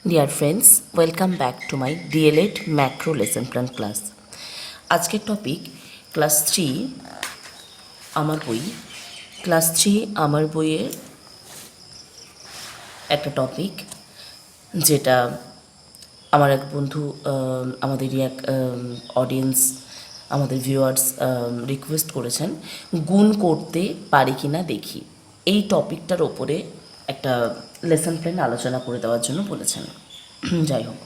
Dear friends, welcome back to my DLed macro lesson plan class. আজকের topic class 3 আমার বই class 3 আমার বইয়ের একটা টপিক যেটা আমার এক বন্ধু আমাদেরই এক অডিয়েন্স আমাদের ভিউয়ার্স রিকোয়েস্ট করেছেন গুণ করতে পারি কিনা দেখি এই টপিকটার ওপরে একটা লেসন প্ল্যান আলোচনা করে দেওয়ার জন্য বলেছেন। যাই হোক,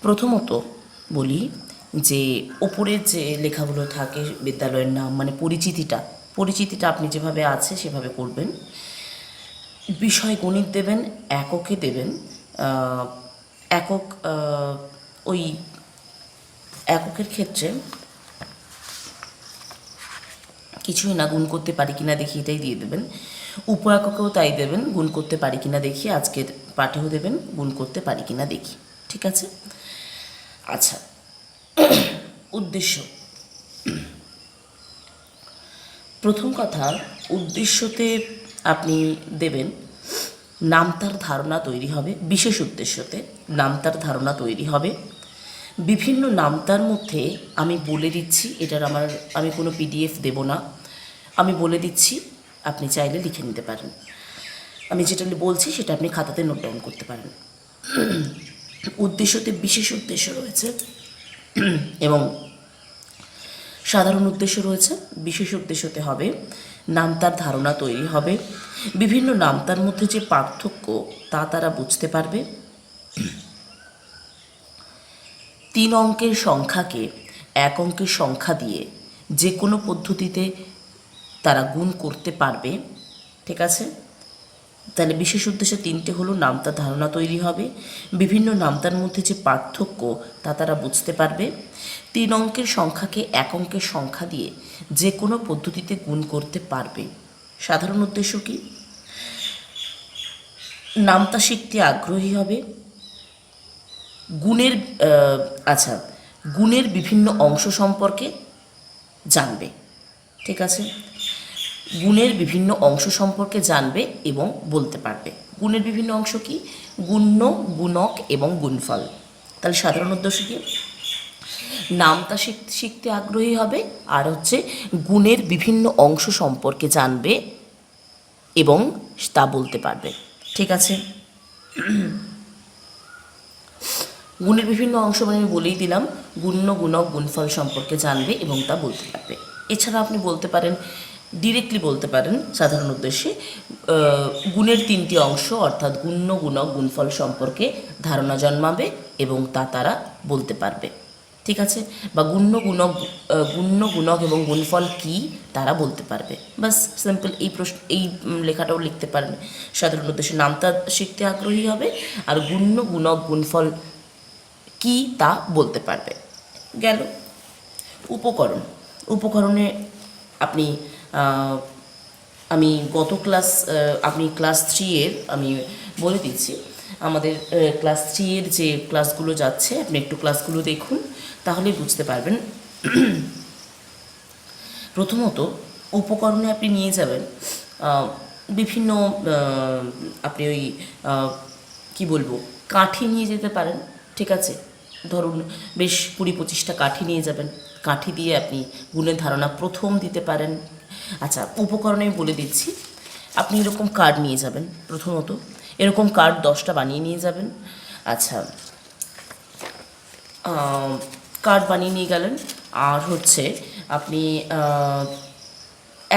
প্রথমত বলি যে ওপরের যে লেখাগুলো থাকে বিদ্যালয়ের নাম মানে পরিচিতিটা আপনি যেভাবে আছে সেভাবে করবেন। বিষয় গণিত দেবেন, এককে দেবেন, একক ওই এককের ক্ষেত্রে কিছুই না, গুণ করতে পারি কিনা দেখি এটাই দিয়ে দেবেন। উপ এককেও তাই দেবেন, গুণ করতে পারি কিনা দেখি। আজকের পাঠেও দেবেন গুণ করতে পারি কিনা দেখি। ঠিক আছে? আচ্ছা, উদ্দেশ্য। প্রথম কথা, উদ্দেশ্যতে আপনি দেবেন নামতার ধারণা তৈরি হবে। বিশেষ উদ্দেশ্যতে নামতার ধারণা তৈরি হবে। বিভিন্ন নামতার মধ্যে আমি বলে দিচ্ছি, আমি কোনো পিডিএফ দেব না, আমি বলে দিচ্ছি, আপনি চাইলে লিখে নিতে পারেন। আমি যেটা বলছি সেটা আপনি খাতাতে নোট ডাউন করতে পারেন। উদ্দেশ্যতে বিশেষ উদ্দেশ্য রয়েছে এবং সাধারণ উদ্দেশ্য রয়েছে। বিশেষ উদ্দেশ্যতে হবে নামতার ধারণা তৈরি হবে। বিভিন্ন নামতার মধ্যে যে পার্থক্য তা তারা বুঝতে পারবে। 3 অঙ্কের সংখ্যাকে 1 অঙ্কের সংখ্যা দিয়ে যে কোনো পদ্ধতিতে তারা গুণ করতে পারবে। ঠিক আছে? তাহলে বিশেষ উদ্দেশ্য 3টে হলো, নামতার ধারণা তৈরি হবে, বিভিন্ন নামতার মধ্যে যে পার্থক্য তা তারা বুঝতে পারবে, 3 অঙ্কের সংখ্যাকে 1 অঙ্কের সংখ্যা দিয়ে যে কোনো পদ্ধতিতে গুণ করতে পারবে। সাধারণ উদ্দেশ্য কি? নামতা শিখতে আগ্রহী হবে, গুণের বিভিন্ন অংশ সম্পর্কে জানবে। ঠিক আছে? গুণের বিভিন্ন অংশ সম্পর্কে জানবে এবং বলতে পারবে। গুণের বিভিন্ন অংশ কি? গুণ্য, গুণক এবং গুণফল। তাহলে সাধারণ উদ্দেশ্য কি? নামতা শিখতে আগ্রহী হবে, আর হচ্ছে গুণের বিভিন্ন অংশ সম্পর্কে জানবে এবং তা বলতে পারবে। ঠিক আছে? গুণের বিভিন্ন অংশ মানে আমি বলেই দিলাম, গুণ্য, গুণক, গুণফল সম্পর্কে জানবে এবং তা বলতে পারবে। এছাড়া আপনি বলতে পারেন, ডিরেক্টলি বলতে পারেন সাধারণ উদ্দেশ্যে, গুণের 3টি অংশ অর্থাৎ গুণ্য, গুণক, গুণফল সম্পর্কে ধারণা জন্মাবে এবং তা তারা বলতে পারবে। ঠিক আছে? বা গুণ্য, গুণক এবং গুণফল কি তারা বলতে পারবে। বাস, সিম্পল। এই লেখাটাও লিখতে পারেন। সাধারণ উদ্দেশ্যে নামতা শিখতে আগ্রহী হবে আর গুণ্য, গুণক, গুণফল কি তা বলতে পারবে। গেল। উপকরণে আপনি আমি গত আপনি ক্লাস 3 আমি বলে দিচ্ছি, আমাদের ক্লাস 3 যে ক্লাসগুলো যাচ্ছে আপনি একটু ক্লাসগুলো দেখুন, তাহলে বুঝতে পারবেন। প্রথমত, উপকরণে আপনি নিয়ে যাবেন বিভিন্ন আপনি ওই কী বলবো, কাঠি নিয়ে যেতে পারেন। ঠিক আছে? ধরুন বেশ 20-25টা কাঠি নিয়ে যাবেন। কাঠি দিয়ে আপনি গুণের ধারণা প্রথম দিতে পারেন। আচ্ছা, উপকরণে আমি বলে দিচ্ছি, আপনি এরকম কার্ড নিয়ে যাবেন। প্রথমত এরকম কার্ড 10টা বানিয়ে নিয়ে যাবেন। আচ্ছা, কার্ড বানিয়ে নিয়ে গেলেন। আর হচ্ছে আপনি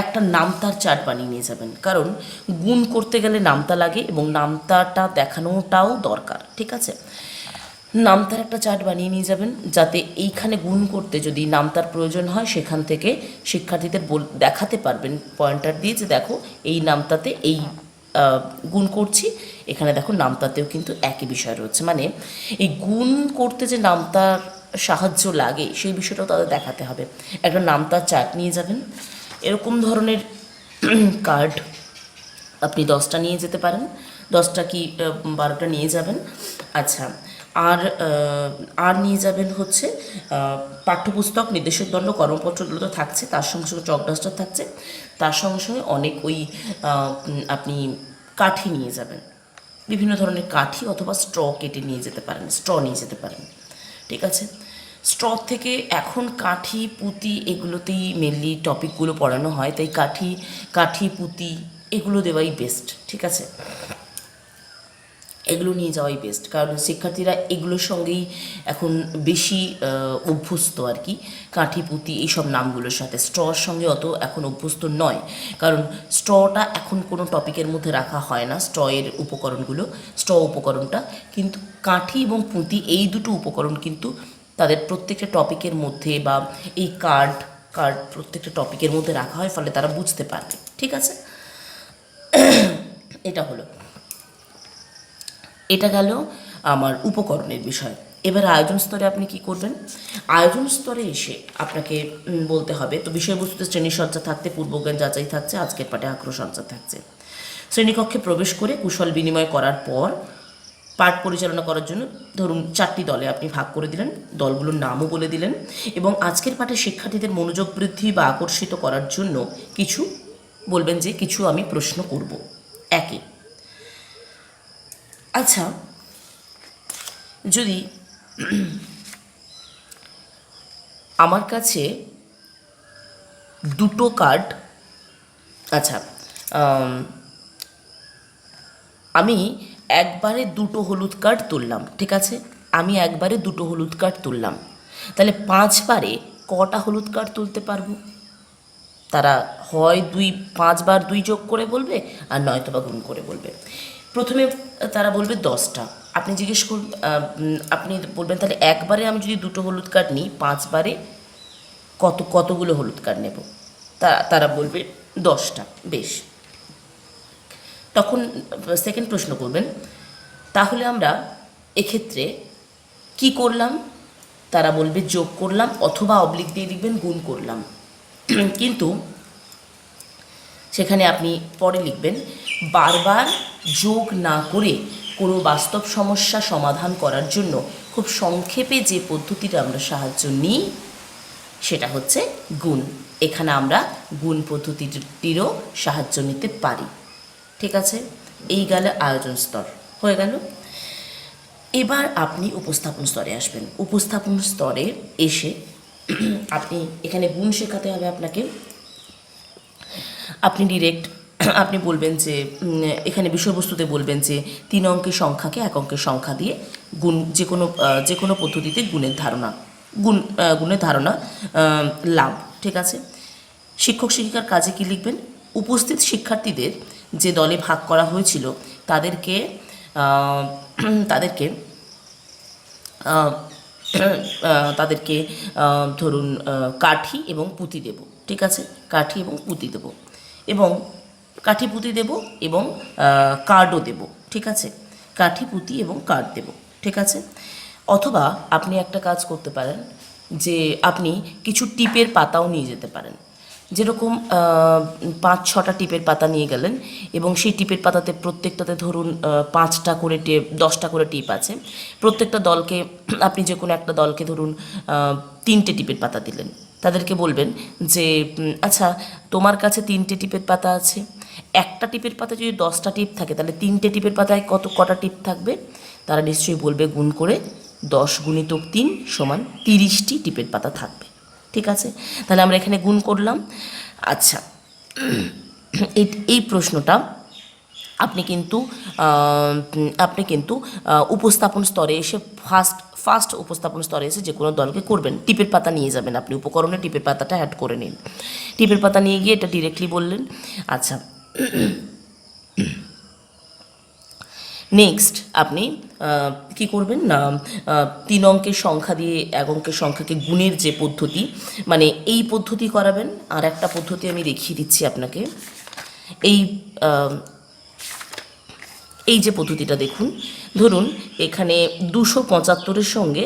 একটা নামতার চার্ট বানিয়ে নিয়ে যাবেন, কারণ গুণ করতে গেলে নামতা লাগে এবং নামতাটা দেখানোটাও দরকার। ঠিক আছে? নামতার একটা চার্ট বানিয়ে নিয়ে যাবেন, যাতে এইখানে গুণ করতে যদি নামতার প্রয়োজন হয় সেখান থেকে শিক্ষার্থীদের দেখাতে পারবেন পয়েন্টার দিয়ে, যে দেখো এই নামতাতে এই গুণ করছি, এখানে দেখো নামতাতেও কিন্তু একই বিষয় রয়েছে। মানে এই গুণ করতে যে নামতার সাহায্য লাগে সেই বিষয়টাও তাদের দেখাতে হবে। একটা নামতার চার্ট নিয়ে যাবেন। এরকম ধরনের কার্ড আপনি 10টা নিয়ে যেতে পারেন, 10টা কি 12টা নিয়ে যাবেন। আচ্ছা, আর নিয়ে যাবেন হচ্ছে পাঠ্যপুস্তক, নির্দেশক দণ্ড, কর্মপত্রগুলো তো থাকছে, তার সঙ্গে সঙ্গে চক ডাস্টার থাকছে, তার সঙ্গে সঙ্গে অনেক ওই আপনি কাঠি নিয়ে যাবেন। বিভিন্ন ধরনের কাঠি অথবা স্ট্র কেটে নিয়ে যেতে পারেন, স্ট্র নিয়ে যেতে পারেন, ঠিক আছে। স্ট্র থেকে এখন কাঠি পুঁতি এগুলোতেই মেনলি টপিকগুলো পড়ানো হয়, তাই কাঠি পুঁতি এগুলো দেওয়াই বেস্ট, ঠিক আছে। এগুলো নিয়ে যাওয়াই বেস্ট, কারণ শিক্ষার্থীরা এগুলোর সঙ্গেই এখন বেশি অভ্যস্ত আর কি, কাঠি পুঁতি এইসব নামগুলোর সাথে। স্ট্রর সঙ্গে অত এখন অভ্যস্ত নয়, কারণ স্ট্রটা এখন কোনো টপিকের মধ্যে রাখা হয় না, স্ট্র উপকরণটা, কিন্তু কাঠি এবং পুঁতি এই দুটো উপকরণ কিন্তু তাদের প্রত্যেকটা টপিকের মধ্যে, বা এই কার্ড প্রত্যেকটা টপিকের মধ্যে রাখা হয়, ফলে তারা বুঝতে পারবে, ঠিক আছে। এটা গেল আমার উপকরণের বিষয়। এবার আয়োজন স্তরে আপনি কি করবেন? আয়োজন স্তরে এসে আপনাকে বলতে হবে, তো বিষয়বস্তুতে শ্রেণীসজ্জা থাকতে, পূর্বজ্ঞান যাচাই থাকছে, আজকের পাঠে আক্রসজ্জা থাকছে। শ্রেণীকক্ষে প্রবেশ করে কুশল বিনিময় করার পর পাঠ পরিচালনা করার জন্য ধরুন 4টি দলে আপনি ভাগ করে দিলেন, দলগুলোর নামও বলে দিলেন, এবং আজকের পাঠে শিক্ষার্থীদের মনোযোগ বৃদ্ধি বা আকর্ষিত করার জন্য কিছু বলবেন যে কিছু আমি প্রশ্ন করব। একে, আচ্ছা, যদি আমার কাছে দুটো কার্ড, আচ্ছা, আমি একবারে দুটো হলুদ কার্ড তুললাম, ঠিক আছে, আমি একবারে দুটো হলুদ কার্ড তুললাম, তাহলে 5 বারে কটা হলুদ কার্ড তুলতে পারবো? তারা হয় 5 বার 2 যোগ করে বলবে, আর নয়তো বা গুণ করে বলবে। প্রথমে তারা বলবে 10টা, আপনি জিজ্ঞেস করবেন, আপনি বলবেন তাহলে একবারে আমি যদি দুটো হলুদ কার্ড নিই, 5 বারে কতগুলো হলুদ কার্ড নেব? তারা বলবে 10টা। বেশ, তখন সেকেন্ড প্রশ্ন করবেন, তাহলে আমরা এক্ষেত্রে কি করলাম? তারা বলবে যোগ করলাম, অথবা অবলিক দিয়ে লিখবেন গুণ করলাম। কিন্তু সেখানে আপনি পরে লিখবেন বারবার যোগ না করে কোনো বাস্তব সমস্যা সমাধান করার জন্য খুব সংক্ষেপে যে পদ্ধতিটা আমরা সাহায্য নিই সেটা হচ্ছে গুণ। এখানে আমরা গুণ পদ্ধতিটিরও সাহায্য নিতে পারি, ঠিক আছে। এই গেল আয়োজন স্তর, হয়ে গেল। এবার আপনি উপস্থাপন স্তরে আসবেন। উপস্থাপন স্তরে এসে আপনি এখানে গুণ শেখাতে হবে আপনাকে। আপনি আপনি বলবেন যে এখানে বিষয়বস্তুতে বলবেন যে 3 অঙ্কের সংখ্যাকে 1 অঙ্কের সংখ্যা দিয়ে গুণ, যে কোনো পদ্ধতিতে গুণের ধারণা লাভ, ঠিক আছে। শিক্ষক শিক্ষিকার কাজে কি লিখবেন? উপস্থিত শিক্ষার্থীদের যে দলে ভাগ করা হয়েছিল তাদেরকে ধরুন কাঠি এবং পুঁতি দেব, ঠিক আছে, কাঠি এবং পুঁতি দেব, এবং কাঠি পুঁতি দেব এবং কার্ডও দেব, ঠিক আছে, কাঠি পুঁতি এবং কার্ড দেব, ঠিক আছে। অথবা আপনি একটা কাজ করতে পারেন, যে আপনি কিছু টিপের পাতাও নিয়ে যেতে পারেন, যেরকম 5-6টা টিপের পাতা নিয়ে গেলেন, এবং সেই টিপের পাতাতে প্রত্যেকটাতে ধরুন 5টা করে টিপ, 10টা করে টিপ আছে। প্রত্যেকটা দলকে আপনি যে কোনো একটা দলকে ধরুন 3টে টিপের পাতা দিলেন, তাদেরকে বলবেন যে আচ্ছা, তোমার কাছে 3টে টিপের পাতা আছে, একটা টিপের পাতায় যদি 10টা টিপ থাকে তাহলে 3টে টিপের পাতায় কটা টিপ থাকবে? তারা নিশ্চয়ই বলবে গুণ করে 10 × 3 = 30টি টিপের পাতা থাকবে, ঠিক আছে। তাহলে আমরা এখানে গুণ করলাম। আচ্ছা, এই প্রশ্নটা আপনি কিন্তু উপস্থাপন স্তরে এসে ফার্স্ট উপস্থাপন স্তরে এসে যে কোনো দলকে করবেন। টিপের পাতা নিয়ে যাবেন, আপনি উপকরণে টিপের পাতাটা অ্যাড করে নিন। টিপের পাতা নিয়ে গিয়ে এটা ডিরেক্টলি বললেন। আচ্ছা, নেক্সট আপনি কি করবেন না, 3 অঙ্কের সংখ্যা দিয়ে 1 অঙ্কের সংখ্যাকে গুণের যে পদ্ধতি, মানে এই পদ্ধতি করাবেন। আর একটা পদ্ধতি আমি দেখিয়ে দিচ্ছি আপনাকে। এই যে পদ্ধতিটা দেখুন, ধরুন এখানে 275-এর সঙ্গে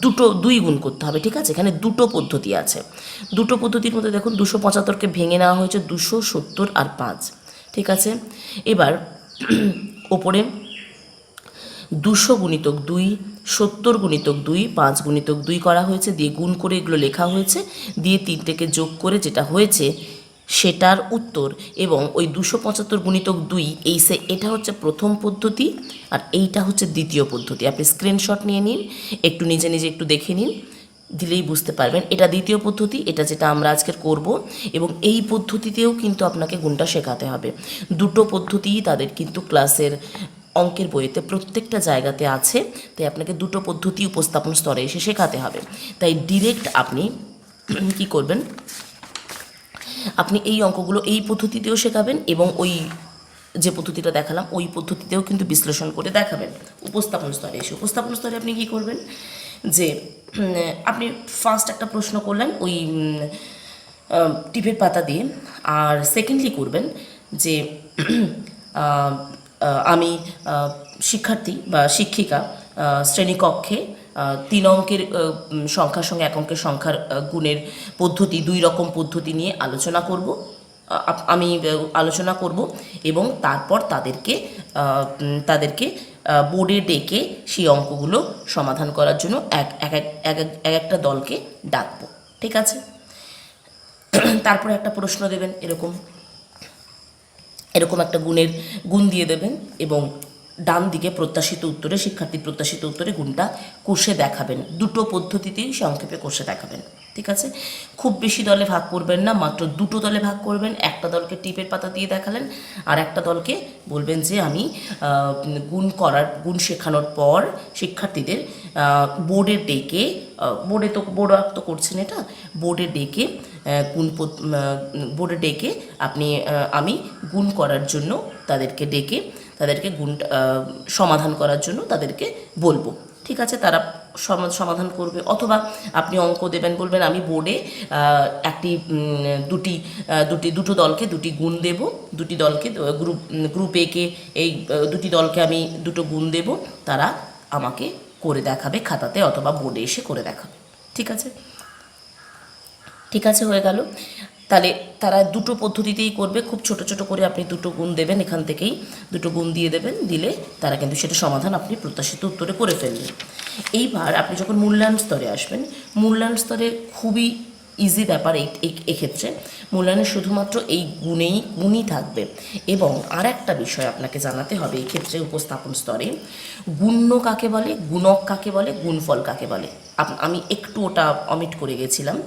2 গুণ করতে হবে, ঠিক আছে। এখানে 2টো পদ্ধতি আছে। 2টো পদ্ধতির মধ্যে দেখুন 275কে ভেঙে নেওয়া হয়েছে 270 আর 5, ঠিক আছে। এবার ওপরে 200 × 2, 70 × 2, 5 × 2 করা হয়েছে, দিয়ে গুণ করে এগুলো লেখা হয়েছে, দিয়ে 3টেকে যোগ করে যেটা হয়েছে সেটার উত্তর এবং ওই 275 গুণিতক 2 এটা হচ্ছে প্রথম পদ্ধতি আর এইটা হচ্ছে দ্বিতীয় পদ্ধতি। আপনি স্ক্রিনশট নিয়ে নিন, একটু নিজে নিজে একটু দেখে নিন, দিলেই বুঝতে পারবেন এটা দ্বিতীয় পদ্ধতি, এটা যেটা আমরা আজকের করব। এবং এই পদ্ধতিতেও কিন্তু আপনাকে গুণটা শেখাতে হবে। দুটো পদ্ধতিই তাদের কিন্তু ক্লাসের অঙ্কের বইতে প্রত্যেকটা জায়গাতে আছে, তাই আপনাকে দুটো পদ্ধতি উপস্থাপন স্তরে এসে শেখাতে হবে। তাই ডিরেক্ট আপনি কি করবেন, আপনি এই অঙ্কগুলো এই পদ্ধতিতেও শেখাবেন এবং ওই যে পদ্ধতিটা দেখালাম ওই পদ্ধতিতেও কিন্তু বিশ্লেষণ করে দেখাবেন উপস্থাপন স্তরে এসে। উপস্থাপন স্তরে আপনি কী করবেন, যে আপনি ফার্স্ট একটা প্রশ্ন করলেন ওই টিপের পাতা দিয়ে, আর সেকেন্ডলি করবেন যে আমি শিক্ষার্থী বা শিক্ষিকা শ্রেণীকক্ষে 3 অঙ্কের সংখ্যার সঙ্গে 1 অঙ্কের সংখ্যার গুণের পদ্ধতি, 2 রকম পদ্ধতি নিয়ে আলোচনা করব, আমি আলোচনা করব এবং তারপর তাদেরকে বোর্ডে ডেকে সেই অঙ্কগুলো সমাধান করার জন্য একটা দলকে ডাকবো। ঠিক আছে, তারপরে একটা প্রশ্ন দেবেন, এরকম একটা গুণ দিয়ে দেবেন এবং ডান দিকে প্রত্যাশিত উত্তরে, শিক্ষার্থীর প্রত্যাশিত উত্তরে গুণটা কষে দেখাবেন। দুটো পদ্ধতিতেই সংক্ষেপে কষে দেখাবেন। ঠিক আছে, খুব বেশি দলে ভাগ করবেন না, মাত্র 2টো দলে ভাগ করবেন। একটা দলকে টিপের পাতা দিয়ে দেখালেন, আর একটা দলকে বলবেন যে আমি গুণ শেখানোর পর শিক্ষার্থীদের বোর্ডে ডেকে, বোর্ড তো করছেন এটা, বোর্ডে ডেকে আমি গুণ করার জন্য তাদেরকে গুণটা সমাধান করার জন্য তাদেরকে বলবো। ঠিক আছে, তারা সমাধান করবে। অথবা আপনি অঙ্ক দেবেন, বলবেন আমি বোর্ডে দুটো দলকে 2টি গুণ দেব, 2টি দলকে গ্রুপ একে এই 2টি দলকে আমি 2টো গুণ দেব, তারা আমাকে করে দেখাবে খাতাতে অথবা বোর্ডে এসে করে দেখাবে। ঠিক আছে, হয়ে গেল। তাহলে তারা দুটো পদ্ধতিতেই করবে, খুব ছোট ছোট করে আপনি 2টো গুণ দেবেন, এখান থেকেই 2টো গুণ দিয়ে দেবেন, দিলে তারা কিন্তু সেটা সমাধান আপনি প্রত্যাশিত উত্তরে করে ফেলবেন। এইবার আপনি যখন মূল্যায়ন স্তরে আসবেন, মূল্যায়ন স্তরে খুবই ইজি ব্যাপার এক্ষেত্রে মূল্যায়নে শুধুমাত্র এই গুণই থাকবে। এবং আর একটা বিষয় আপনাকে জানাতে হবে এক্ষেত্রে উপস্থাপন স্তরে, গুণ্য কাকে বলে, গুণক কাকে বলে, গুণফল কাকে বলে। আমি একটু ওটা অমিট করে গেছিলাম।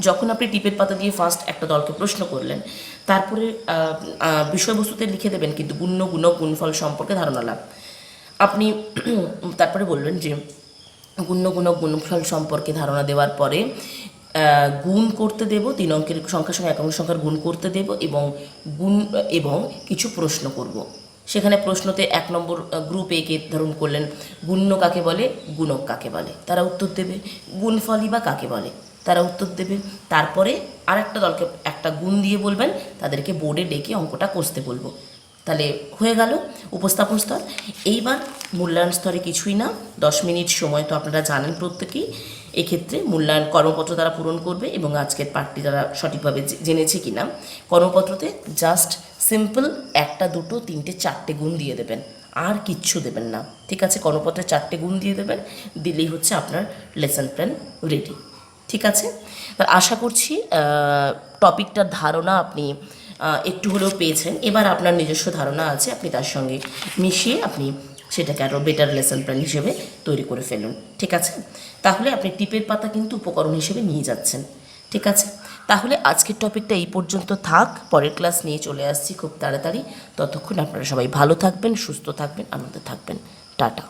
যখন আপনি টিপের পাতা দিয়ে ফার্স্ট একটা দলকে প্রশ্ন করলেন, তারপরে বিষয়বস্তুতে লিখে দেবেন কিন্তু গুণ্য, গুণক, গুণফল সম্পর্কে ধারণা লাভ। আপনি তারপরে বলবেন যে গুণ্য, গুণক, গুণফল সম্পর্কে ধারণা দেওয়ার পরে গুণ করতে দেব, 3 অঙ্কের সংখ্যার সঙ্গে 1 অঙ্কের সংখ্যার গুণ করতে দেব এবং কিছু প্রশ্ন করব। সেখানে প্রশ্নতে 1 নম্বর গ্রুপ একে ধরুন করলেন গুণ্য কাকে বলে, গুণক কাকে বলে, তারা উত্তর দেবে। গুণফলই বা কাকে বলে, তারা উত্তর দেবে। তারপরে আর একটা দলকে একটা গুণ দিয়ে বলবেন, তাদেরকে বোর্ডে ডেকে অঙ্কটা কষতে বলবো। তাহলে হয়ে গেল উপস্থাপন স্তর। এইবার মূল্যায়ন স্তরে কিছুই না, 10 মিনিট সময় তো আপনারা জানেন প্রত্যেকেই। এক্ষেত্রে মূল্যায়ন কর্মপত্র তারা পূরণ করবে এবং আজকের পাঠটি তারা সঠিকভাবে জেনেছে কি না, কর্মপত্রতে জাস্ট সিম্পল 1, 2, 3, 4টে গুণ দিয়ে দেবেন, আর কিচ্ছু দেবেন না। ঠিক আছে, কর্মপত্রে 4টে গুণ দিয়ে দেবেন, দিলেই হচ্ছে আপনার লেসন প্ল্যান রেডি। ঠিক আছে, এবার আশা করছি টপিকটার ধারণা আপনি একটু হলেও পেয়েছেন। এবার আপনার নিজস্ব ধারণা আছে, আপনি তার সঙ্গে মিশিয়ে আপনি সেটাকে আরও বেটার লেসন প্ল্যান হিসেবে তৈরি করে ফেলুন। ঠিক আছে, তাহলে আপনি টিপের পাতা কিন্তু উপকরণ হিসেবে নিয়ে যাচ্ছেন। ঠিক আছে, তাহলে আজকের টপিকটা এই পর্যন্ত থাক, পরের ক্লাস নিয়ে চলে আসছি খুব তাড়াতাড়ি। ততক্ষণ আপনারা সবাই ভালো থাকবেন, সুস্থ থাকবেন, আনন্দে থাকবেন। টাটা।